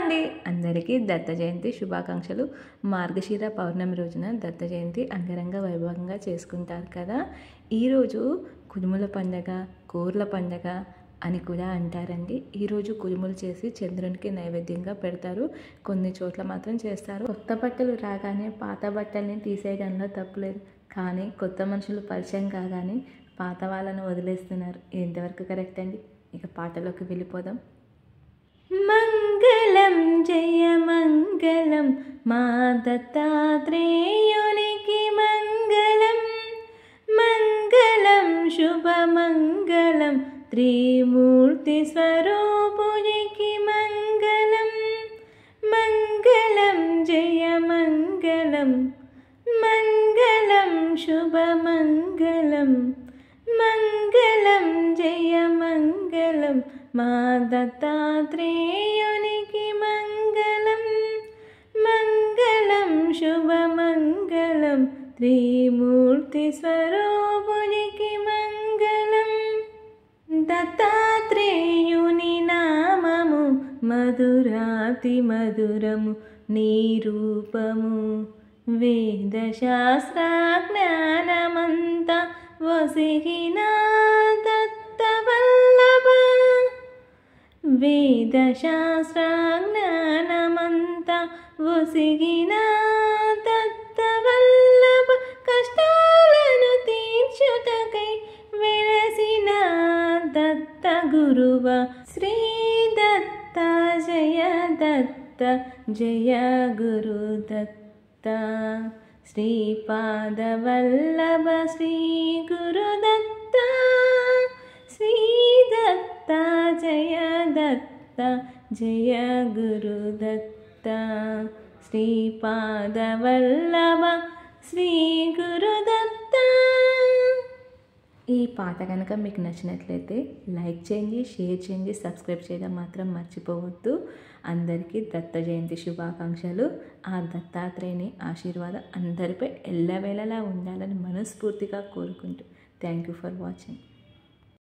అండి, అందరికీ దత్త జయంతి శుభాకాంక్షలు. మార్గశిర పౌర్ణమి రోజున దత్త జయంతి అంగరంగ వైభవంగా చేసుకుంటారు కదా. ఈరోజు కుడుముల పండగ, కూర్ల పండగ అని కూడా అంటారండి. ఈరోజు కుడుములు చేసి చంద్రునికి నైవేద్యంగా పెడతారు. కొన్ని చోట్ల మాత్రం చేస్తారు. కొత్త బట్టలు రాగానే పాత బట్టల్ని తీసేయడంలో తప్పులేదు. కానీ కొత్త మనుషులు పరిచయం కాగానే పాత వాళ్ళను వదిలేస్తున్నారు. ఎంతవరకు కరెక్ట్ అండి? ఇక పాటలోకి వెళ్ళిపోదాం. మంగళం జయ మంగళం మా దత్తాత్రేయునికి మంగళం, మంగళం శుభమంగళం త్రిమూర్తి స్వరూపునికి మంగళం, మంగళం జయ మంగళం, మంగళం శుభమంగళం, మంగళం జయ మంగళం మా దత్తాత్రేయునికి మంగళం, మంగళం శుభమంగళం త్రిమూర్తి స్వరూపునికి మంగళం. దత్తాత్రేయుని నామము మధురాతి మధురము, నీ రూపము వేదశాస్త్ర జ్ఞానమంతా వసిగిన దత్తవల్లభ, వేదశాస్త్ర జ్ఞానమంతా వసిగిన దత్తవల్లభ, కష్టాలను తీర్చుటకై వెలసిన దత్త గురువ, శ్రీ దత్త జయ దత్త జయ గురు దత్త, శ్రీపాదవల్లభ శ్రీ గురు దత్త, శ్రీ దత్త జయ దత్త జయ గురు దత్త, శ్రీపాదవల్లభ శ్రీ గురు దత్త. ఈ పాట కనుక మీకు నచ్చినట్లయితే లైక్ చేయండి, షేర్ చేయండి, సబ్స్క్రైబ్ చేయడం మాత్రం మర్చిపోవద్దు. అందరికీ దత్త జయంతి శుభాకాంక్షలు. ఆ దత్తాత్రేయుని ఆశీర్వాదం అందరిపై ఎల్లవేళలా ఉండాలని మనస్ఫూర్తిగా కోరుకుంటూ థ్యాంక్ యూ ఫర్ వాచింగ్.